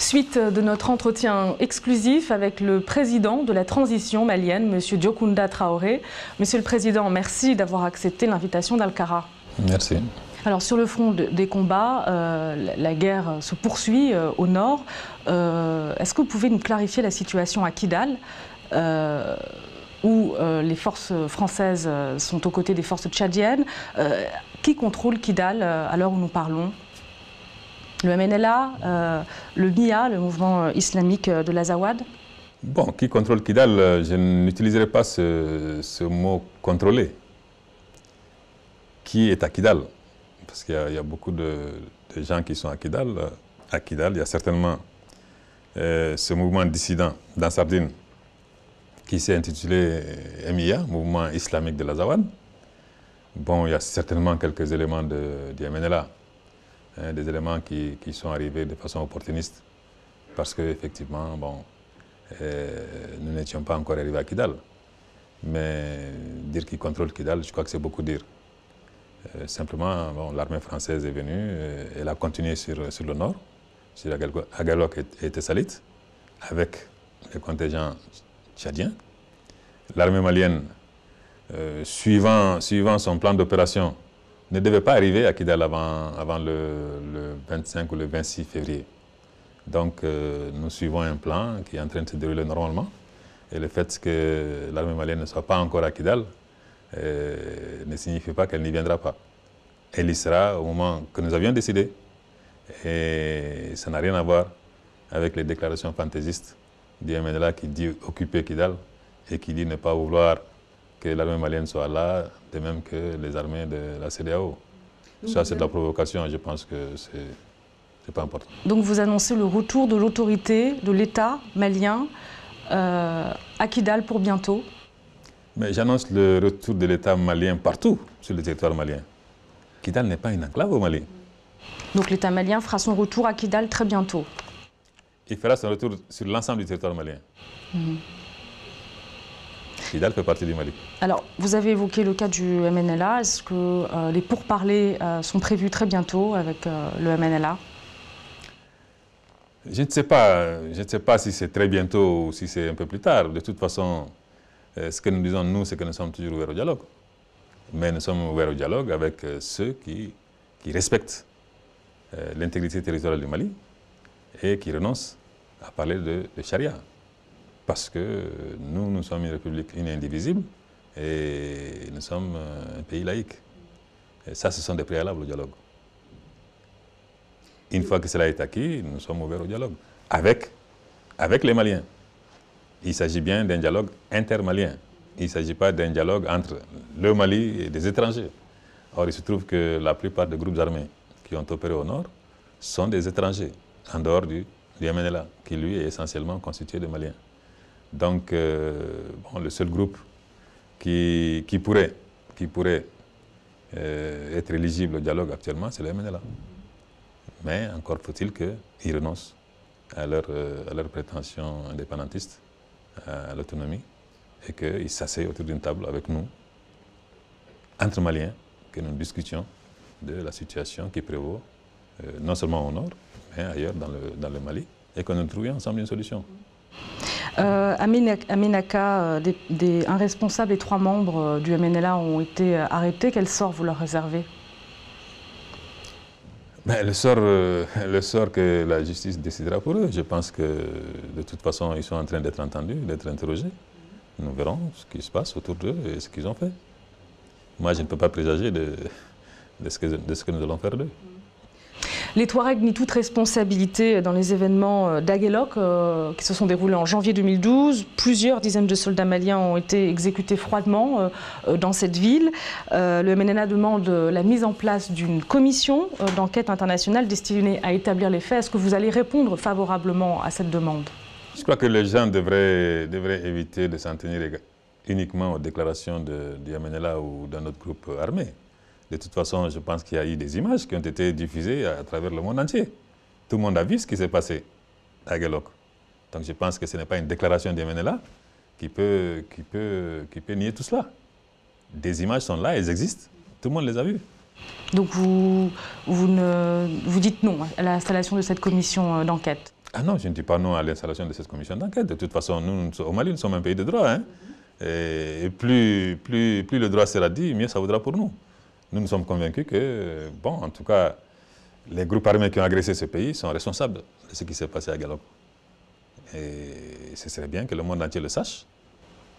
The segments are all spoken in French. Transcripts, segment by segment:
Suite de notre entretien exclusif avec le président de la transition malienne, M. Diokounda Traoré. Monsieur le Président, merci d'avoir accepté l'invitation d'Alcara. Merci. Alors sur le front des combats, la guerre se poursuit au nord. Est-ce que vous pouvez nous clarifier la situation à Kidal, où les forces françaises sont aux côtés des forces tchadiennes? Qui contrôle Kidal à l'heure où nous parlons? Le MNLA, le MIA, le mouvement islamique de l'Azawad? Bon, qui contrôle Kidal, je n'utiliserai pas ce mot contrôler. Qui est à Kidal? Parce qu'il y a beaucoup de gens qui sont à Kidal. À Kidal, il y a certainement ce mouvement dissident d'Ansardine qui s'est intitulé MIA, Mouvement islamique de l'Azawad. Bon, il y a certainement quelques éléments du MNLA, des éléments qui sont arrivés de façon opportuniste, parce qu'effectivement, bon, nous n'étions pas encore arrivés à Kidal. Mais dire qu'ils contrôlent Kidal, je crois que c'est beaucoup dire. Simplement, bon, l'armée française est venue, elle a continué sur le nord, sur Agalok et Tessalit, avec les contingents tchadiens. L'armée malienne, suivant son plan d'opération, ne devait pas arriver à Kidal avant le 25 ou le 26 février. Donc, nous suivons un plan qui est en train de se dérouler normalement. Et le fait que l'armée malienne ne soit pas encore à Kidal ne signifie pas qu'elle n'y viendra pas. Elle y sera au moment que nous avions décidé. Et ça n'a rien à voir avec les déclarations fantaisistes du MNLA qui dit occuper Kidal et qui dit ne pas vouloir que l'armée malienne soit là, de même que les armées de la CEDEAO. Ça, c'est de la provocation, je pense que c'est pas important. Donc vous annoncez le retour de l'autorité, de l'État malien à Kidal pour bientôt? Mais j'annonce le retour de l'État malien partout sur le territoire malien. Kidal n'est pas une enclave au Mali. Donc l'État malien fera son retour à Kidal très bientôt? Il fera son retour sur l'ensemble du territoire malien. Kidal fait partie du Mali. Alors, vous avez évoqué le cas du MNLA. Est-ce que les pourparlers sont prévus très bientôt avec le MNLA? Je ne sais pas si c'est très bientôt ou si c'est un peu plus tard. De toute façon, ce que nous disons, nous, c'est que nous sommes toujours ouverts au dialogue. Mais nous sommes ouverts au dialogue avec ceux qui respectent l'intégrité territoriale du Mali et qui renoncent à parler de charia. Parce que nous sommes une république une et indivisible et nous sommes un pays laïque. Et ça, ce sont des préalables au dialogue. Une fois que cela est acquis, nous sommes ouverts au dialogue avec les Maliens. Il s'agit bien d'un dialogue intermalien. Il ne s'agit pas d'un dialogue entre le Mali et des étrangers. Or, il se trouve que la plupart des groupes armés qui ont opéré au nord sont des étrangers, en dehors du MNLA, qui lui est essentiellement constitué de Maliens. Donc, bon, le seul groupe qui pourrait être éligible au dialogue actuellement, c'est le MNLA. Mais encore faut-il qu'ils renoncent à leur prétention indépendantiste, à l'autonomie, et qu'ils s'asseyent autour d'une table avec nous, entre Maliens, que nous discutions de la situation qui prévaut, non seulement au nord, mais ailleurs dans le Mali, et que nous trouvions ensemble une solution. Aminaka, un responsable et 3 membres du MNLA ont été arrêtés. Quel sort vous leur réservez? Ben, le sort que la justice décidera pour eux. Je pense que de toute façon, ils sont en train d'être entendus, d'être interrogés. Nous verrons ce qui se passe autour d'eux et ce qu'ils ont fait. Moi, je ne peux pas présager de ce que nous allons faire d'eux. Les Touaregs nient toute responsabilité dans les événements d'Aguelok qui se sont déroulés en janvier 2012. Plusieurs dizaines de soldats maliens ont été exécutés froidement dans cette ville. Le MNLA demande la mise en place d'une commission d'enquête internationale destinée à établir les faits. Est-ce que vous allez répondre favorablement à cette demande? Je crois que les gens devraient éviter de s'en tenir uniquement aux déclarations du MNLA ou d'un autre groupe armé. De toute façon, je pense qu'il y a eu des images qui ont été diffusées à travers le monde entier. Tout le monde a vu ce qui s'est passé à Aguelok. Donc je pense que ce n'est pas une déclaration du MNLA qui peut nier tout cela. Des images sont là, elles existent. Tout le monde les a vues. Donc vous dites non à l'installation de cette commission d'enquête? Ah non, je ne dis pas non à l'installation de cette commission d'enquête. De toute façon, nous, au Mali, nous sommes un pays de droit. Hein. Et plus le droit sera dit, mieux ça vaudra pour nous. Nous sommes convaincus que, bon, en tout cas, les groupes armés qui ont agressé ce pays sont responsables de ce qui s'est passé à Galop. Et ce serait bien que le monde entier le sache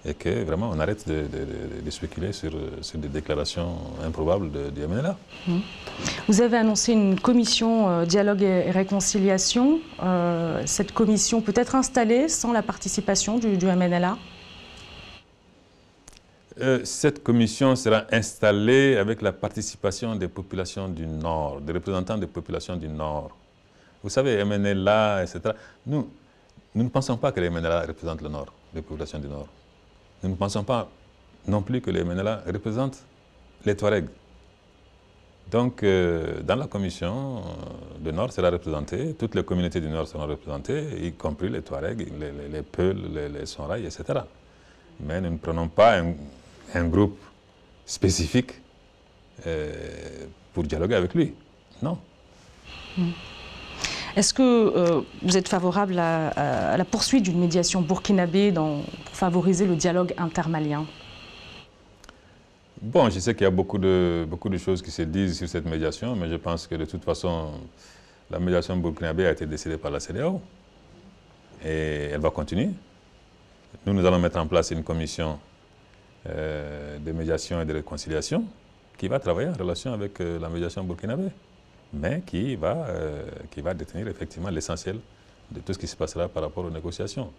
et que vraiment on arrête de spéculer sur des déclarations improbables du MNLA. Vous avez annoncé une commission dialogue et réconciliation. Cette commission peut être installée sans la participation du MNLA? Cette commission sera installée avec la participation des populations du Nord, des représentants des populations du Nord. Vous savez, MNLA, etc. Nous ne pensons pas que les MNLA représentent le Nord, les populations du Nord. Nous ne pensons pas non plus que les MNLA représentent les Touaregs. Donc, dans la commission, le Nord sera représenté, toutes les communautés du Nord seront représentées, y compris les Touaregs, les Peuls, les Sonraï, etc. Mais nous ne prenons pas un groupe spécifique pour dialoguer avec lui. Non. Est-ce que vous êtes favorable à la poursuite d'une médiation burkinabé pour favoriser le dialogue intermalien? Bon, je sais qu'il y a beaucoup de choses qui se disent sur cette médiation, mais je pense que de toute façon, la médiation burkinabé a été décidée par la CEDEAO et elle va continuer. Nous allons mettre en place une commission de médiation et de réconciliation qui va travailler en relation avec la médiation burkinabé, mais qui va détenir effectivement l'essentiel de tout ce qui se passera par rapport aux négociations.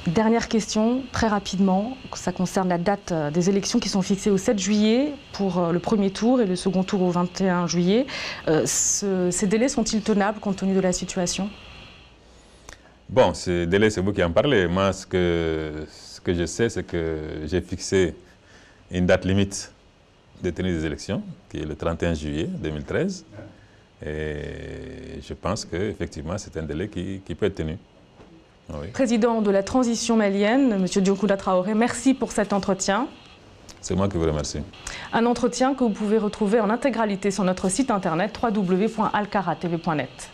Dernière question, très rapidement, ça concerne la date des élections qui sont fixées au 7 juillet pour le premier tour et le second tour au 21 juillet. Ces délais sont-ils tenables compte tenu de la situation? Bon, ces délais, c'est vous qui en parlez. Moi, ce que je sais, c'est que j'ai fixé une date limite de tenue des élections, qui est le 31 juillet 2013. Et je pense qu'effectivement, c'est un délai qui peut être tenu. Oui. Président de la transition malienne, M. Diankouda Traoré, merci pour cet entretien. C'est moi qui vous remercie. Un entretien que vous pouvez retrouver en intégralité sur notre site internet www.alkaratv.net.